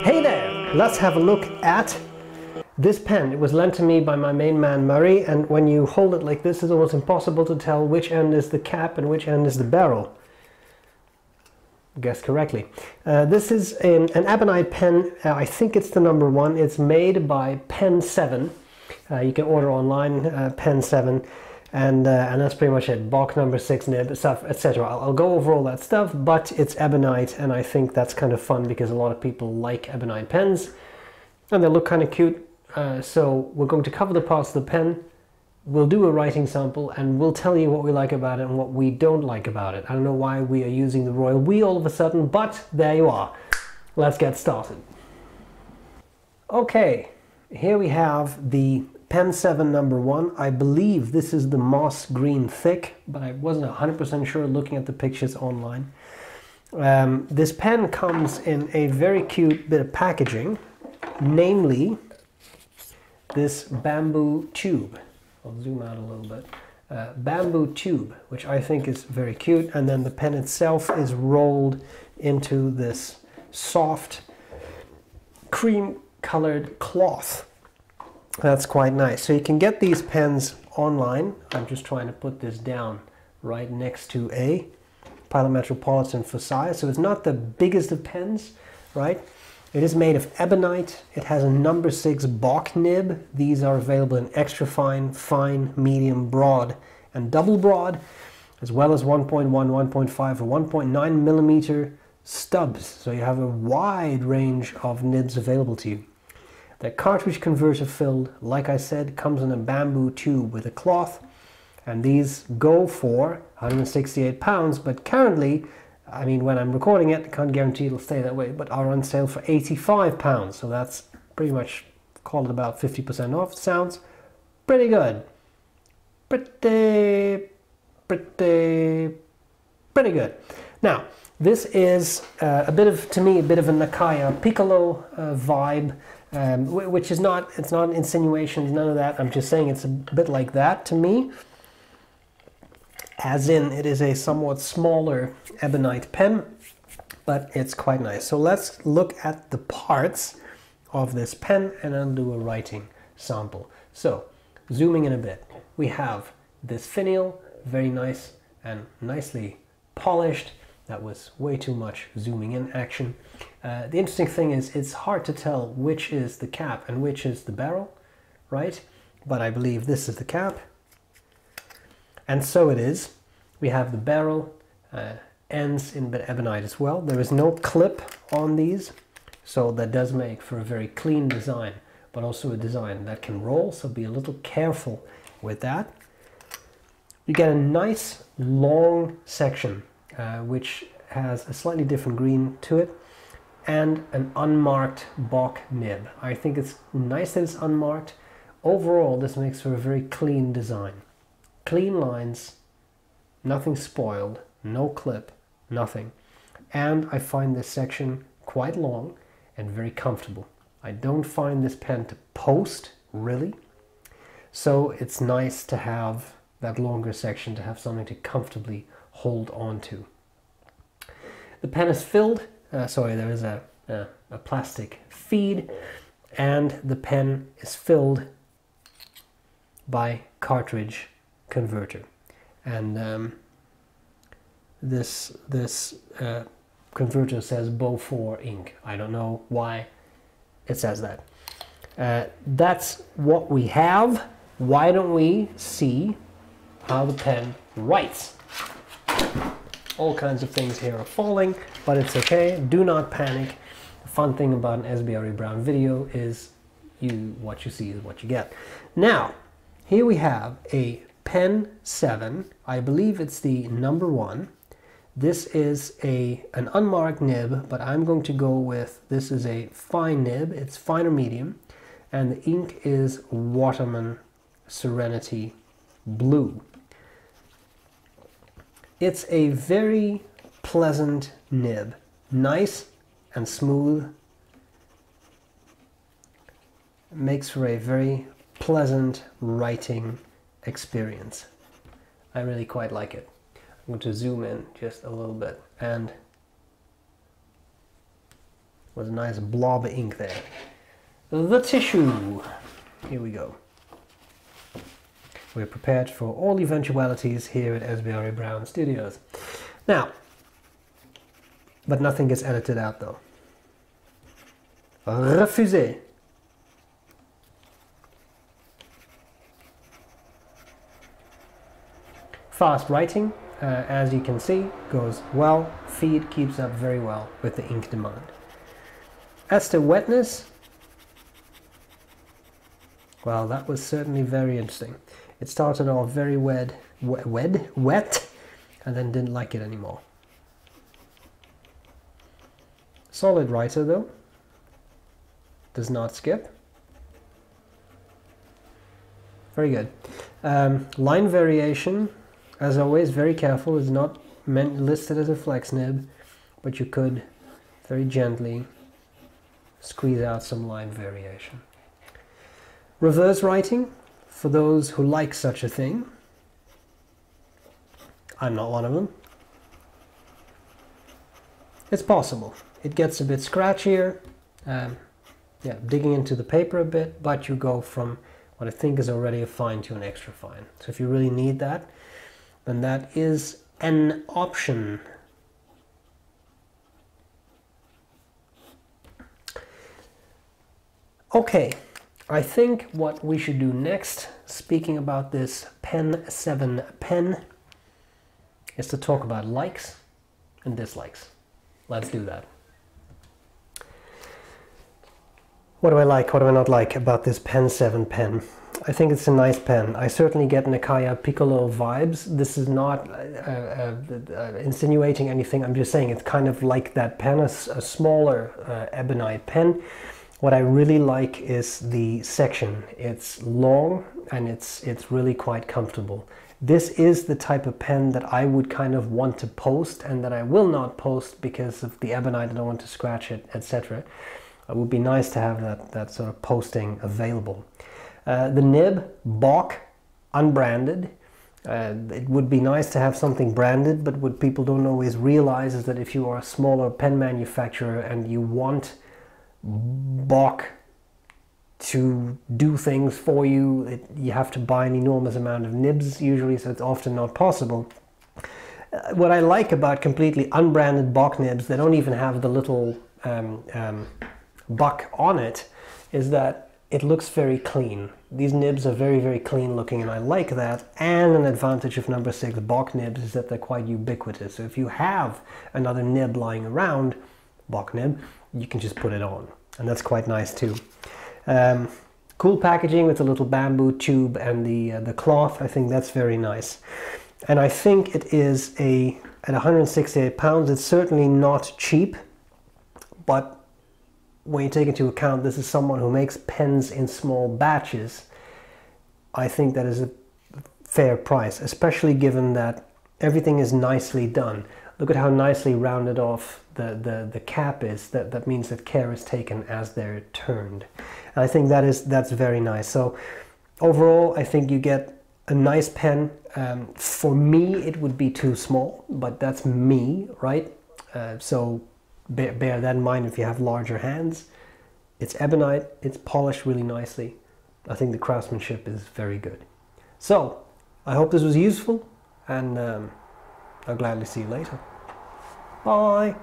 Hey there! Let's have a look at this pen. It was lent to me by my main man Murray, and when you hold it like this, it's almost impossible to tell which end is the cap and which end is the barrel. Guessed correctly. This is an ebonite pen. I think it's the #1. It's made by Pen7. You can order online, Pen7. And that's pretty much it. Bach #6 nib, stuff, etc. I'll go over all that stuff, but it's ebonite, and I think that's kind of fun because a lot of people like ebonite pens, and they look kind of cute. So we're going to cover the parts of the pen. We'll do a writing sample, and we'll tell you what we like about it and what we don't like about it. I don't know why we are using the royal we all of a sudden, but there you are. Let's get started. Okay, here we have the Pen7 #1. I believe this is the moss green thick, but I wasn't 100% sure looking at the pictures online. This pen comes in a very cute bit of packaging, namely this bamboo tube. I'll zoom out a little bit. Bamboo tube, which I think is very cute, and then the pen itself is rolled into this soft cream colored cloth. That's quite nice. So you can get these pens online. I'm just trying to put this down right next to a Pilot Metropolitan for size. So it's not the biggest of pens, right? It is made of ebonite. It has a #6 Bach nib. These are available in extra fine, fine, medium, broad, and double broad, as well as 1.1, 1.5, or 1.9 millimeter stubs. So you have a wide range of nibs available to you. The cartridge converter filled, like I said, comes in a bamboo tube with a cloth, and these go for 168 pounds, but currently, I mean, when I'm recording it, I can't guarantee it'll stay that way, but are on sale for 85 pounds, so that's pretty much, call it about 50% off. Sounds pretty good. Pretty good. Now, this is a bit of, to me, a bit of a Nakaya Piccolo vibe. Which is not, it's not insinuations, none of that. I'm just saying it's a bit like that to me. As in, it is a somewhat smaller ebonite pen, but it's quite nice. So let's look at the parts of this pen and I'll do a writing sample. So, zooming in a bit, we have this finial, very nice and nicely polished. That was way too much zooming in action. The interesting thing is it's hard to tell which is the cap and which is the barrel, right? But I believe this is the cap. And so it is. We have the barrel, ends in bit ebonite as well. There is no clip on these, so that does make for a very clean design, but also a design that can roll, so be a little careful with that. You get a nice long section which has a slightly different green to it, and an unmarked Bach nib. I think it's nice that it's unmarked. Overall, this makes for a very clean design. Clean lines, nothing spoiled, no clip, nothing. And I find this section quite long and very comfortable. I don't find this pen to post, really. So it's nice to have that longer section, to have something to comfortably hold on to. The pen is filled, there is a plastic feed, and the pen is filled by cartridge converter. And this converter says Beaufort ink. I don't know why it says that. That's what we have. Why don't we see how the pen writes? All kinds of things here are falling, but it's okay. Do not panic. The fun thing about an S.B.R.E. video is what you see is what you get. Now, here we have a Pen7. I believe it's the #1. This is an unmarked nib, but I'm going to go with, this is a fine nib. It's fine or medium, and the ink is Waterman Serenity Blue. It's a very pleasant nib, nice and smooth. It makes for a very pleasant writing experience. I really quite like it. I'm going to zoom in just a little bit, and Was a nice blob of ink there. The tissue. Here we go. We're prepared for all eventualities here at B.R.E. Studios. Now, but nothing gets edited out though. Refusé. Fast writing, as you can see, goes well. Feed keeps up very well with the ink demand. As to wetness, well, that was certainly very interesting. It started off very wet, and then didn't like it anymore. Solid writer though, does not skip. Very good. Line variation, as always, very careful. It's not listed as a flex nib, but you could very gently squeeze out some line variation. Reverse writing, for those who like such a thing. I'm not one of them. It's possible. It gets a bit scratchier, yeah, digging into the paper a bit, but you go from what I think is already a fine to an extra fine. So if you really need that, then that is an option. Okay, I think what we should do next, speaking about this Pen7 pen, is to talk about likes and dislikes. Let's do that. What do I like, what do I not like about this Pen7 pen? I think it's a nice pen. I certainly get Nakaya Piccolo vibes. This is not insinuating anything. I'm just saying it's kind of like that pen, a smaller ebonite pen. What I really like is the section. It's long and it's really quite comfortable. This is the type of pen that I would kind of want to post and that I will not post because of the ebonite. I don't want to scratch it, etc. It would be nice to have that sort of posting available. The nib, B.R.E, unbranded. It would be nice to have something branded, but what people don't always realize is that if you are a smaller pen manufacturer and you want B.R.E to do things for you, you have to buy an enormous amount of nibs usually, so it's often not possible. What I like about completely unbranded B.R.E nibs, they don't even have the little buck on it, is that it looks very clean. These nibs are very, very clean looking, and I like that. And an advantage of number 6 B.R.E nibs is that they're quite ubiquitous. So if you have another nib lying around, B.R.E nib, you can just put it on. And that's quite nice too. Cool packaging with a little bamboo tube and the cloth. I think that's very nice. And I think it is at 168 pounds, it's certainly not cheap, but when you take into account this is someone who makes pens in small batches, I think that is a fair price, especially given that everything is nicely done. Look at how nicely rounded off the cap is. That means that care is taken as they're turned. And I think that's very nice. So overall, I think you get a nice pen. For me, it would be too small, but that's me, right? So bear that in mind if you have larger hands. It's ebonite, it's polished really nicely. I think the craftsmanship is very good. So I hope this was useful, and I'll gladly see you later. Bye!